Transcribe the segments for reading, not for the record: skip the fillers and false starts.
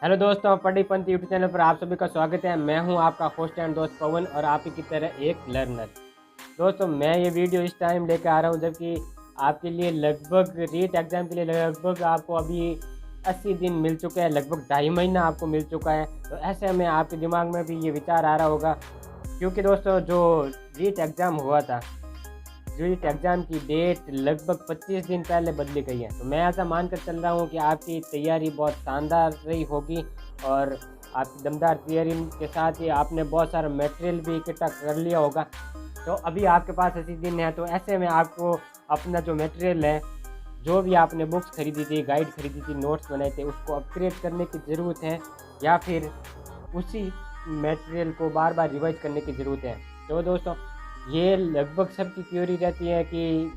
Hello दोस्तों, पढ़ीपंथ YouTube channel पर आप सभी का स्वागत है। मैं हूं आपका होस्ट एंड दोस्त पवन और आप ही की तरह एक लर्नर। दोस्तों, मैं ये वीडियो इस टाइम लेकर आ रहा हूं जबकि आपके लिए लगभग रीट एग्ज़ाम के लिए लगभग आपको अभी 80 दिन मिल चुके हैं, लगभग 2.5 महीना आपको मिल चुका है। तो ऐसे में आपके दिमाग में भी ये विचार आ रहा होगा, क्योंकि दोस्तों जो रीट एग्ज़ाम हुआ था, रीट एग्ज़ाम की डेट लगभग 25 दिन पहले बदली गई है। तो मैं ऐसा मानकर चल रहा हूँ कि आपकी तैयारी बहुत शानदार रही होगी और आपकी दमदार तैयारी के साथ ही आपने बहुत सारा मटेरियल भी इकट्ठा कर लिया होगा। तो अभी आपके पास 80 दिन है, तो ऐसे में आपको अपना जो मटेरियल है, जो भी आपने बुक्स खरीदी थी, गाइड खरीदी थी, नोट्स बनाए थे, उसको अपग्रेड करने की ज़रूरत है या फिर उसी मटेरियल को बार बार रिवाइज करने की ज़रूरत है। तो दोस्तों, ये लगभग सबकी थ्योरी रहती है कि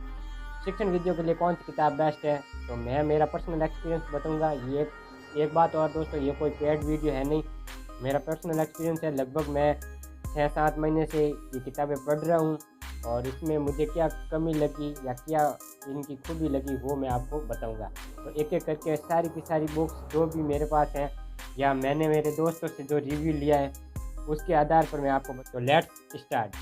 शिक्षण वीडियो के लिए कौन सी किताब बेस्ट है। तो मैं मेरा पर्सनल एक्सपीरियंस बताऊंगा। ये एक बात और दोस्तों, ये कोई पेड वीडियो है नहीं, मेरा पर्सनल एक्सपीरियंस है। लगभग मैं 6-7 महीने से ये किताबें पढ़ रहा हूँ और इसमें मुझे क्या कमी लगी या क्या इनकी खूबी लगी वो मैं आपको बताऊंगा। तो एक एक करके सारी की सारी बुक्स जो भी मेरे पास हैं या मैंने मेरे दोस्तों से जो रिव्यू लिया है उसके आधार पर मैं आपको तो लेट्स स्टार्ट।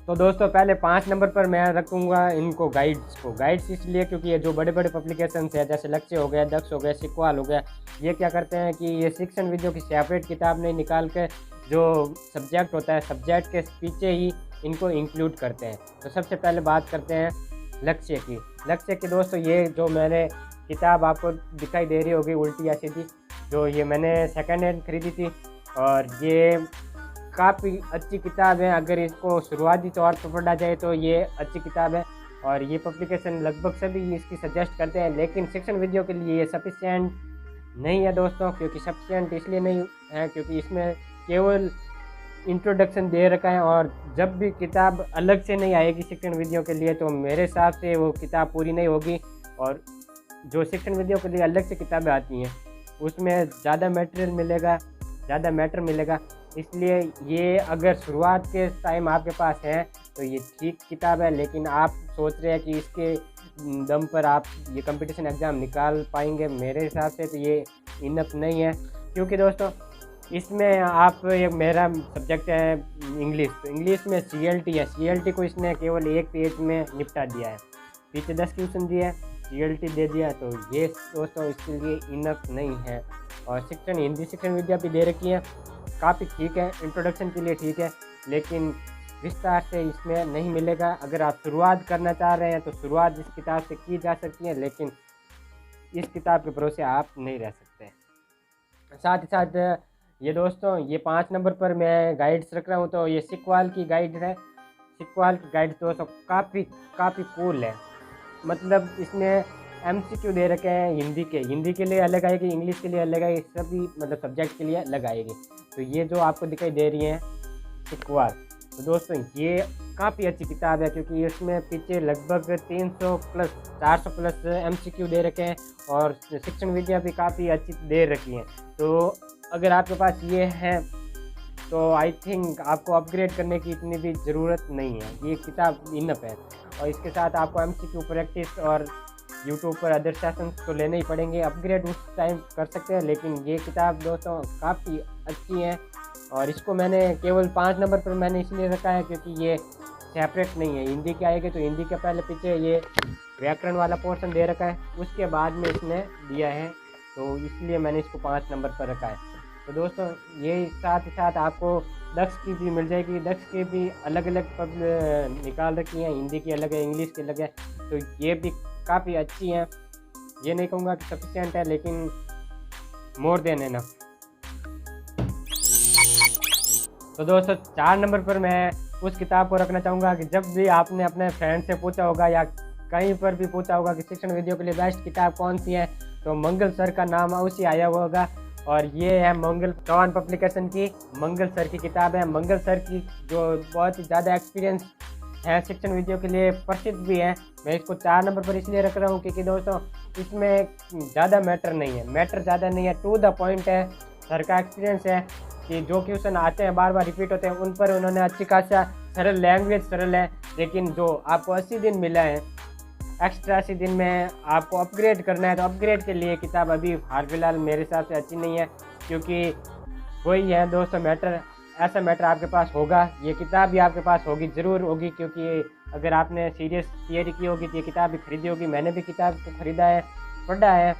तो दोस्तों, पहले 5 नंबर पर मैं रखूँगा इनको गाइड्स इसलिए क्योंकि ये जो बड़े बड़े पब्लिकेशंस है, जैसे लक्ष्य हो गया, दक्ष हो गया, सिक्वाल हो गया, ये क्या करते हैं कि ये शिक्षण वीडियो की सेपरेट किताब नहीं निकाल के जो सब्जेक्ट होता है, सब्जेक्ट के पीछे ही इनको इंक्लूड करते हैं। तो सबसे पहले बात करते हैं लक्ष्य की दोस्तों, ये जो मैंने किताब आपको दिखाई दे रही होगी उल्टी या सीधी, जो ये मैंने सेकेंड हैंड खरीदी थी और ये काफ़ी अच्छी किताब है। अगर इसको शुरुआती तौर पर पढ़ा जाए तो ये अच्छी किताब है और ये पब्लिकेशन लगभग सभी इसकी सजेस्ट करते हैं, लेकिन शिक्षण वीडियो के लिए ये सफिशिएंट नहीं है दोस्तों। क्योंकि सफिशिएंट इसलिए नहीं है क्योंकि इसमें केवल इंट्रोडक्शन दे रखा है और जब भी किताब अलग से नहीं आएगी शिक्षण वीडियो के लिए तो मेरे हिसाब से वो किताब पूरी नहीं होगी। और जो शिक्षण वीडियो के लिए अलग से किताबें आती हैं उसमें ज़्यादा मटेरियल मिलेगा, ज़्यादा मैटर मिलेगा। इसलिए ये अगर शुरुआत के टाइम आपके पास है तो ये ठीक किताब है, लेकिन आप सोच रहे हैं कि इसके दम पर आप ये कंपटीशन एग्ज़ाम निकाल पाएंगे, मेरे हिसाब से तो ये इनफ नहीं है। क्योंकि दोस्तों इसमें आप मेरा सब्जेक्ट है इंग्लिश, तो इंग्लिश में CLT है, CLT को इसने केवल एक पेज में निपटा दिया है, पीछे 10 क्वेश्चन दिया है, CLT दे दिया। तो ये दोस्तों इसके लिए इनफ नहीं है। और हिंदी शिक्षण विद्या भी दे रखी है, काफ़ी ठीक है, इंट्रोडक्शन के लिए ठीक है, लेकिन विस्तार से इसमें नहीं मिलेगा। अगर आप शुरुआत करना चाह रहे हैं तो शुरुआत इस किताब से की जा सकती है, लेकिन इस किताब के भरोसे आप नहीं रह सकते। साथ ही साथ ये दोस्तों, ये 5 नंबर पर मैं गाइड्स रख रहा हूँ, तो ये सिक्वाल की गाइड है। सिक्वाल की गाइड दोस्तों काफ़ी कूल है। मतलब इसमें MCQ दे रखे हैं हिंदी के लिए अलग आएगी, इंग्लिश के लिए अलग आएगी, सभी मतलब सब्जेक्ट के लिए अलग आएगी। तो ये जो आपको दिखाई दे रही है सिक्वाल, तो दोस्तों ये काफ़ी अच्छी किताब है क्योंकि इसमें पीछे लगभग 300 प्लस 400 प्लस MCQ दे रखे हैं और शिक्षण विद्या भी काफ़ी अच्छी दे रखी है। तो अगर आपके पास ये है तो आई थिंक आपको अपग्रेड करने की इतनी भी ज़रूरत नहीं है, ये किताब इनफ है। और इसके साथ आपको MCQ प्रैक्टिस और यूट्यूब पर अदर सेशंस तो लेने ही पड़ेंगे, अपग्रेड उस टाइम कर सकते हैं, लेकिन ये किताब दोस्तों काफ़ी अच्छी है। और इसको मैंने केवल 5 नंबर पर मैंने इसलिए रखा है क्योंकि ये सेपरेट नहीं है। हिंदी के आएगी तो हिंदी के पहले पीछे ये व्याकरण वाला पोर्शन दे रखा है, उसके बाद में इसने दिया है, तो इसलिए मैंने इसको 5 नंबर पर रखा है। तो दोस्तों ये साथ ही साथ आपको दक्ष की भी मिल जाएगी, दक्ष की भी अलग अलग निकाल रखी हैं, हिंदी की अलग है, इंग्लिश की अलग है, तो ये भी काफ़ी अच्छी हैं। ये नहीं कहूँगा कि सफिशिएंट है, लेकिन मोर देन एनफ। तो दोस्तों 4 नंबर पर मैं उस किताब को रखना चाहूँगा कि जब भी आपने अपने फ्रेंड से पूछा होगा या कहीं पर भी पूछा होगा कि शिक्षण वीडियो के लिए बेस्ट किताब कौन सी है, तो मंगल सर का नाम उसी आया हुआ होगा। और ये है मंगल चौहान पब्लिकेशन की मंगल सर की किताब है। मंगल सर की जो बहुत ही ज़्यादा एक्सपीरियंस है, शिक्षण वीडियो के लिए प्रसिद्ध भी है। मैं इसको 4 नंबर पर इसलिए रख रहा हूँ क्योंकि दोस्तों इसमें ज़्यादा मैटर ज़्यादा नहीं है, टू द पॉइंट है। सर का एक्सपीरियंस है कि जो क्वेश्चन आते हैं बार बार रिपीट होते हैं उन पर उन्होंने अच्छी खासा सरल लैंग्वेज सरल है, लेकिन जो आपको 80 दिन मिला है एक्स्ट्रा 80 दिन में आपको अपग्रेड करना है, तो अपग्रेड के लिए किताब अभी हाल फिलहाल मेरे हिसाब से अच्छी नहीं है, क्योंकि वही है दोस्तों मैटर, ऐसा मैटर आपके पास होगा, ये किताब भी आपके पास होगी, ज़रूर होगी, क्योंकि अगर आपने सीरियस तैयारी की होगी तो ये किताब भी खरीदी होगी। मैंने भी किताब को ख़रीदा है, पढ़ा है।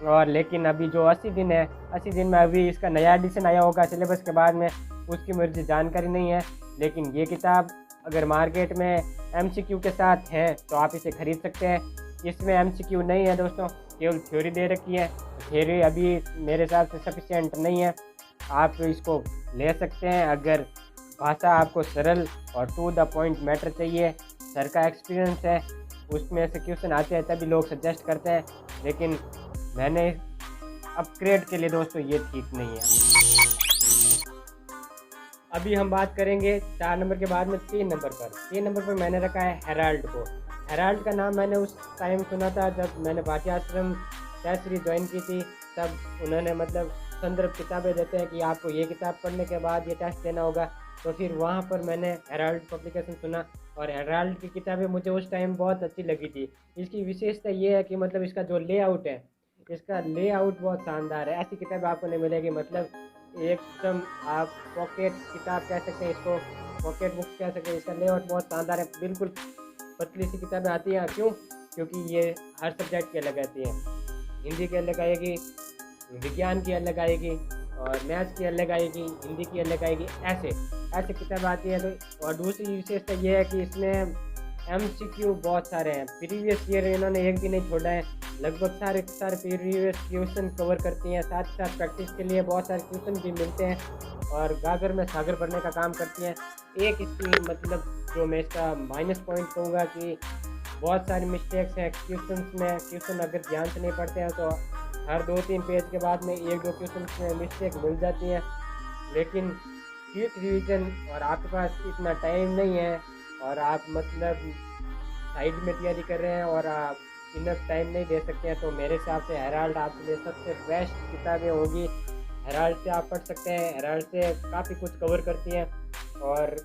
और लेकिन अभी जो 80 दिन है, 80 दिन में अभी इसका नया एडिशन आया होगा सिलेबस के बाद में, उसकी मुझे जानकारी नहीं है। लेकिन ये किताब अगर मार्केट में MCQ के साथ है तो आप इसे ख़रीद सकते हैं। इसमें MCQ नहीं है दोस्तों, केवल थ्योरी दे रखी है। थ्योरी अभी मेरे हिसाब से सफिशिएंट नहीं है, आप इसको ले सकते हैं। अगर भाषा आपको सरल और टू द पॉइंट मैटर चाहिए, सर का एक्सपीरियंस है, उसमें से क्वेश्चन आते हैं तभी लोग सजेस्ट करते हैं। लेकिन मैंने अपग्रेड के लिए दोस्तों ये ठीक नहीं है। अभी हम बात करेंगे 4 नंबर के बाद में 3 नंबर पर। 3 नंबर पर मैंने रखा है हेराल्ड को। हेराल्ड का नाम मैंने उस टाइम सुना था जब मैंने भारतीय आश्रम टेस्ट सीरीज ज्वाइन की थी, तब उन्होंने मतलब संदर्भ किताबें देते हैं कि आपको ये किताब पढ़ने के बाद ये टेस्ट देना होगा। तो फिर वहाँ पर मैंने हेराल्ड पब्लिकेशन सुना और हेराल्ड की किताबें मुझे उस टाइम बहुत अच्छी लगी थी। इसकी विशेषता ये है कि मतलब इसका जो लेआउट है, इसका लेआउट बहुत शानदार है। ऐसी किताब आपको नहीं मिलेगी, मतलब एकदम आप पॉकेट किताब कह सकते हैं इसको, पॉकेट बुक कह सकते हैं। इसका लेआउट बहुत शानदार है, बिल्कुल पतली सी किताबें आती हैं। क्यों? क्योंकि ये हर सब्जेक्ट की अलग आती हैं। हिंदी की अलग आएगी, विज्ञान की अलग आएगी, और मैथ्स की अलग आएगी, हिंदी की अलग आएगी, ऐसे किताब आती है। तो और दूसरी विशेषता ये है कि इसमें MCQ बहुत सारे हैं। प्रीवियस ईयर इन्होंने एक भी नहीं छोड़ा है, लगभग सारे प्रीवियस क्वेश्चन कवर करती हैं। साथ ही साथ प्रैक्टिस के लिए बहुत सारे क्वेश्चन भी मिलते हैं और गागर में सागर भरने का काम करती हैं। एक इसकी मतलब जो मैं इसका माइनस पॉइंट कहूँगा कि बहुत सारी मिस्टेक्स हैं क्वेश्चन में। क्वेश्चन अगर ध्यान से नहीं पढ़ते हैं तो हर 2-3 पेज के बाद में 1-2 क्वेश्चन में मिस्टेक मिल जाती है। लेकिन क्विक रिवीजन और आपके पास इतना टाइम नहीं है और आप मतलब साइड में तैयारी कर रहे हैं और आप इनफ टाइम नहीं दे सकते हैं, तो मेरे हिसाब से हेराल्ड आपके लिए सबसे बेस्ट किताबें होगी। हेराल्ड से आप पढ़ सकते हैं, हेराल्ड से काफ़ी कुछ कवर करती हैं और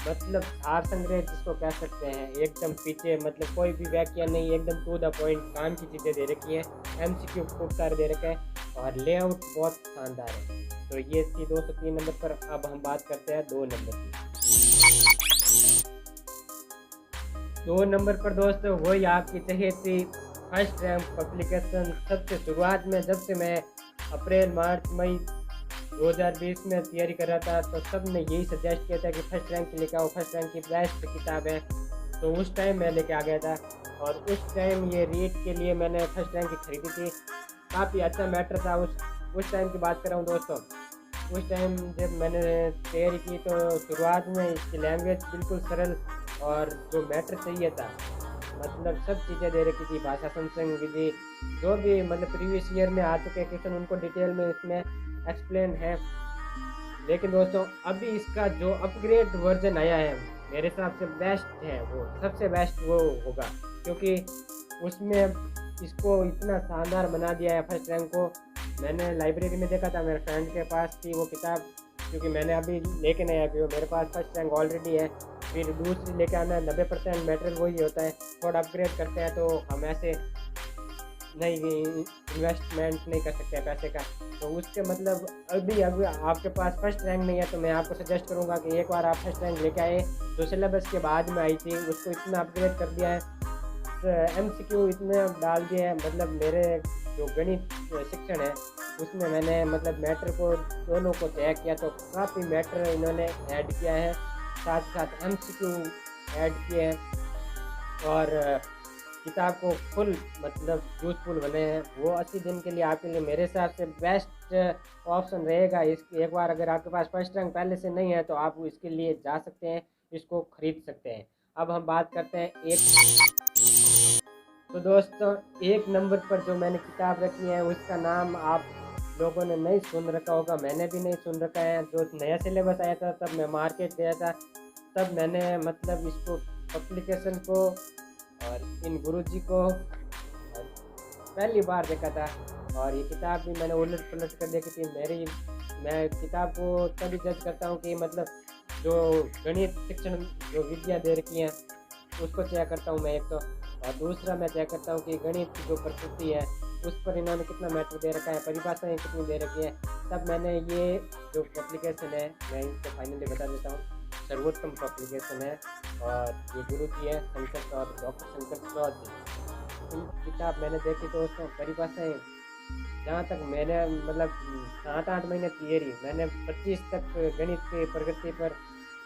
मतलब सार संग्रह जिसको कह सकते हैं, एकदम पीछे मतलब कोई भी व्याख्या नहीं, एकदम टू द पॉइंट काम की चीज़ें दे रखी हैं। MCQ खूब सारे दे रखे हैं और लेआउट बहुत शानदार है। तो ये थी 203 नंबर पर। अब हम बात करते हैं 2 नंबर की। 2 नंबर पर दोस्तों वही आपकी चहेती फर्स्ट रैंक पब्लिकेशन। सबसे शुरुआत में जब से मैं अप्रैल मार्च मई 2020 में तैयारी कर रहा था तो सब ने यही सजेस्ट किया था कि फर्स्ट रैंक के लेके आओ, फर्स्ट रैंक की बेस्ट किताब है। तो उस टाइम मैं लेके आ गया था और उस टाइम ये रीड के लिए मैंने फर्स्ट रैंक की खरीदी थी। काफ़ी अच्छा मैटर था उस टाइम की बात कर रहा हूँ दोस्तों। उस टाइम जब मैंने तैयारी की तो शुरुआत में इसकी लैंग्वेज बिल्कुल सरल और जो मैटर चाहिए था मतलब सब चीज़ें दे रखी थी। भाषा संसंग विधि जो भी मतलब प्रीवियस ईयर में आ चुके क्वेश्चन उनको डिटेल में इसमें एक्सप्लेन है। लेकिन दोस्तों अभी इसका जो अपग्रेड वर्जन आया है मेरे हिसाब से बेस्ट है, वो सबसे बेस्ट वो होगा, क्योंकि उसमें इसको इतना शानदार बना दिया है फर्स्ट रैंक को। मैंने लाइब्रेरी में देखा था, मेरे फ्रेंड के पास थी वो किताब, क्योंकि मैंने अभी लेके नहीं आया, मेरे पास फर्स्ट रैंक ऑलरेडी है। फिर दूसरी लेके आना 90% मटेरियल वही होता है, थोड़ा अपग्रेड करते हैं तो हम ऐसे नहीं इन्वेस्टमेंट नहीं कर सकते पैसे का। तो उसके मतलब अभी आपके पास फर्स्ट रैंक नहीं है तो मैं आपको सजेस्ट करूंगा कि एक बार आप फर्स्ट रैंक लेके आए। जो सिलेबस के बाद में आई थी उसको इतना अपग्रेड कर दिया है, MCQ इतने डाल दिए हैं। मतलब मेरे जो गणित शिक्षण है उसमें मैंने मतलब मैटर को दोनों को तय किया तो काफ़ी मैटर इन्होंने ऐड किया है, साथ ही साथ MCQ ऐड किए हैं और किताब को फुल मतलब यूजफुल बने हैं। वो 80 दिन के लिए आपके लिए मेरे हिसाब से बेस्ट ऑप्शन रहेगा। इसकी एक बार अगर आपके पास फर्स्ट रैंक पहले से नहीं है तो आप इसके लिए जा सकते हैं, इसको खरीद सकते हैं। अब हम बात करते हैं तो दोस्तों 1 नंबर पर जो मैंने किताब रखी है उसका नाम आप लोगों ने नहीं सुन रखा होगा, मैंने भी नहीं सुन रखा है। जो नया सिलेबस आया था तब मैं मार्केट गया था, तब मैंने मतलब इसको पब्लिकेशन को और इन गुरुजी को पहली बार देखा था और ये किताब भी मैंने उलट पलट कर देखी थी। मैं किताब को तभी जज करता हूँ कि मतलब जो गणित शिक्षण जो विद्या दे रखी है उसको चेक करता हूँ मैं एक तो। और दूसरा मैं चेक करता हूँ कि गणित की जो प्रकृति है उस पर इन्होंने कितना मैटर दे रखा है, परिभाषाएँ कितनी दे रखी है। तब मैंने ये जो एप्लीकेशन है मैं इसको फाइनली बता देता हूँ, सर्वोत्तम एप्लीकेशन है और ये गुरु जी है शंकर और डॉक्टर शंकर चौध जी। किताब मैंने देखी तो उसमें परिभाषाएँ जहाँ तक मैंने मतलब 7-8 महीने थियरी मैंने 25 तक गणित की प्रगति पर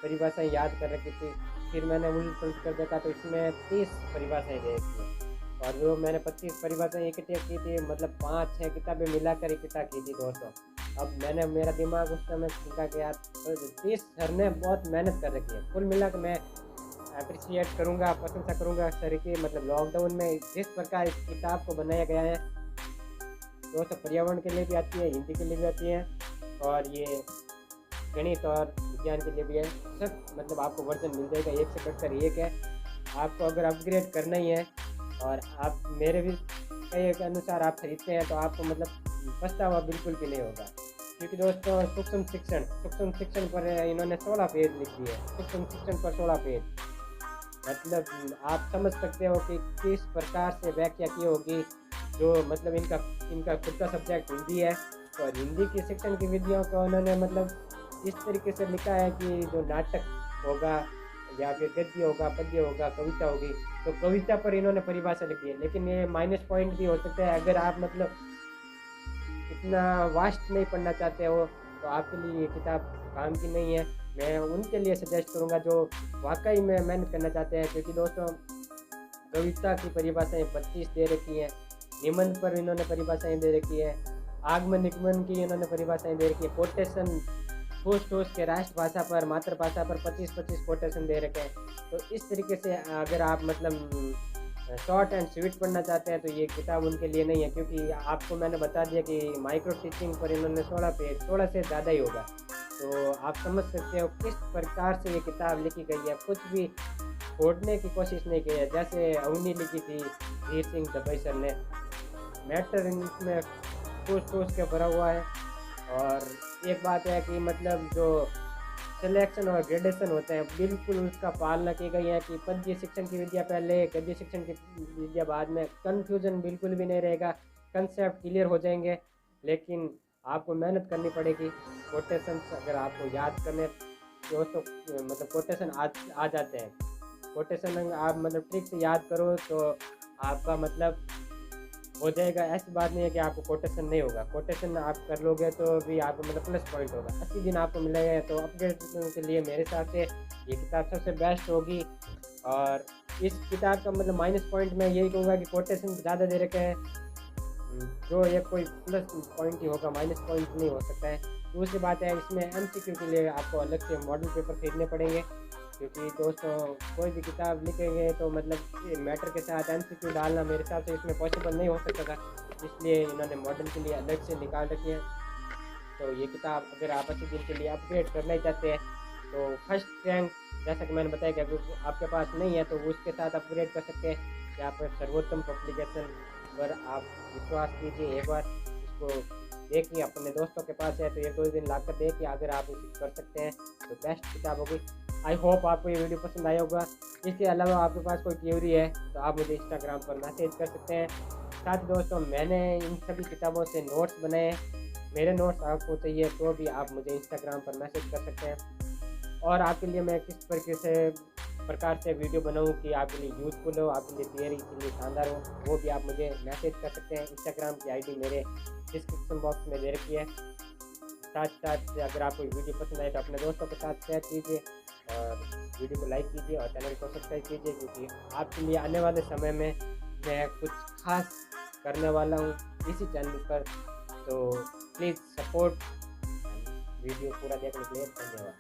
परिभाषाएँ याद कर रखी थी। फिर मैंने उलट-पलट कर देखा तो इसमें 30 परिभाषाएँ दे रखी हैं और जो मैंने 25 परिभाषाएँ इकट्ठी की थी मतलब 5-6 किताबें मिलाकर इकट्ठा की थी दोस्तों। अब मैंने मेरा दिमाग उस समय खुला कि यार तो 30 सर ने बहुत मेहनत कर रखी है। कुल मिला के मैं एप्रिशिएट करूँगा, प्रशंसा करूँगा सर की, मतलब लॉकडाउन में जिस प्रकार इस किताब को बनाया गया है दोस्तों, पर्यावरण के लिए भी आती है, हिंदी के लिए भी आती है और ये गणित और विज्ञान के लिए भी है। सब मतलब आपको वर्जन मिल जाएगा, एक से बढ़कर एक है। आपको अगर अपग्रेड करना ही है और आप मेरे भी कहे के अनुसार आप खरीदते हैं तो आपको मतलब पछतावा बिल्कुल भी नहीं होगा, क्योंकि दोस्तों सूक्ष्म शिक्षण पर इन्होंने 16 पेज लिख दिए है। सूक्ष्म शिक्षण पर 16 पेज, मतलब आप समझ सकते हो कि किस प्रकार से व्याख्या की होगी। जो मतलब इनका खुद का सब्जेक्ट हिंदी है तो हिंदी की शिक्षण की विधियों को उन्होंने मतलब इस तरीके से लिखा है कि जो नाटक होगा या फिर गद्य होगा, पद्य होगा, कविता होगी, तो कविता पर इन्होंने परिभाषा लिखी है। लेकिन ये माइनस पॉइंट भी हो सकता है, अगर आप मतलब इतना वास्ट नहीं पढ़ना चाहते हो तो आपके लिए ये किताब काम की नहीं है। मैं उनके लिए सजेस्ट करूँगा जो वाकई में मेहनत करना चाहते हैं, क्योंकि दोस्तों कविता की परिभाषाएँ 25 दे रखी हैं, निबंध पर इन्होंने परिभाषाएँ दे रखी है, आगमन निगमन की इन्होंने परिभाषाएँ दे रखी है, कोटेशन ठोस ठोस के राष्ट्रभाषा पर, मातृभाषा पर 25-25 कोटेशन दे रखे हैं। तो इस तरीके से अगर आप मतलब शॉर्ट एंड स्वीट पढ़ना चाहते हैं तो ये किताब उनके लिए नहीं है, क्योंकि आपको मैंने बता दिया कि माइक्रो टीचिंग पर इन्होंने 16 पेज, 16 से ज़्यादा ही होगा। तो आप समझ सकते हो किस प्रकार से ये किताब लिखी गई है, कुछ भी छोड़ने की कोशिश नहीं की है। जैसे अवनी लिखी थी वीर सिंह दबई सर ने, मैटर इसमें ठोस ठोस के भरा हुआ है। और एक बात है कि मतलब जो सिलेक्शन और ग्रेडेशन होते हैं बिल्कुल उसका पालना की गई है कि पद्य शिक्षण की विद्या पहले, गद्य शिक्षण की विद्या बाद में। कन्फ्यूजन बिल्कुल भी नहीं रहेगा, कंसेप्ट क्लियर हो जाएंगे, लेकिन आपको मेहनत करनी पड़ेगी। कोटेशन अगर आपको याद करने दोस्तों मतलब कोटेशन आ जाते हैं, कोटेशन आप मतलब ट्रिक से याद करो तो आपका मतलब हो जाएगा। ऐसी बात नहीं है कि आपको कोटेशन नहीं होगा, कोटेशन आप कर लोगे तो भी आपको मतलब प्लस पॉइंट होगा। 80 दिन आपको मिलेगा, तो अपग्रेड के लिए मेरे हिसाब से ये किताब सबसे बेस्ट होगी। और इस किताब का मतलब माइनस पॉइंट मैं यही कहूँगा कि कोटेशन ज़्यादा दे रखे हैं, जो ये कोई प्लस पॉइंट ही होगा, माइनस पॉइंट नहीं हो सकता है। दूसरी बात है इसमें MCQ के लिए आपको अलग से मॉडल पेपर खरीदने पड़ेंगे, क्योंकि दोस्तों कोई भी किताब लिखेंगे तो मतलब मैटर के साथ MCQ डालना मेरे हिसाब से इसमें पॉसिबल नहीं हो सकता था, इसलिए इन्होंने मॉडल के लिए अलग से निकाल रखी है। तो ये किताब अगर आप 80 दिन के लिए अपग्रेड करना ही चाहते हैं तो फर्स्ट रैंक जैसा कि मैंने बताया कि अगर आपके पास नहीं है तो उसके साथ अपग्रेड कर सकते हैं। यहाँ पर सर्वोत्तम पब्लिकेशन पर आप विश्वास कीजिए, एक बार इसको देखिए, अपने दोस्तों के पास है तो ये 2 दिन ला कर देखिए, अगर आप उसे कर सकते हैं तो बेस्ट किताब होगी। आई होप आपको ये वीडियो पसंद आया होगा। इसके अलावा आपके पास कोई क्वेरी है तो आप मुझे इंस्टाग्राम पर मैसेज कर सकते हैं। साथ ही दोस्तों मैंने इन सभी किताबों से नोट्स बनाए हैं, मेरे नोट्स आपको चाहिए तो भी आप मुझे इंस्टाग्राम पर मैसेज कर सकते हैं। और आपके लिए मैं किस प्रकार से वीडियो बनाऊं कि आपके लिए यूज़फुल हो, आपके लिए थियरी के लिए शानदार हो, वो भी आप मुझे मैसेज कर सकते हैं। इंस्टाग्राम की ID मेरे डिस्क्रिप्शन बॉक्स में दे रखी है। साथ अगर आपको वीडियो पसंद आए तो अपने दोस्तों के साथ शेयर कीजिए और वीडियो को लाइक कीजिए और चैनल को सब्सक्राइब कीजिए, क्योंकि आपके लिए आने वाले समय में मैं कुछ खास करने वाला हूँ इसी चैनल पर। तो प्लीज़ सपोर्ट, वीडियो पूरा देखने के लिए धन्यवाद।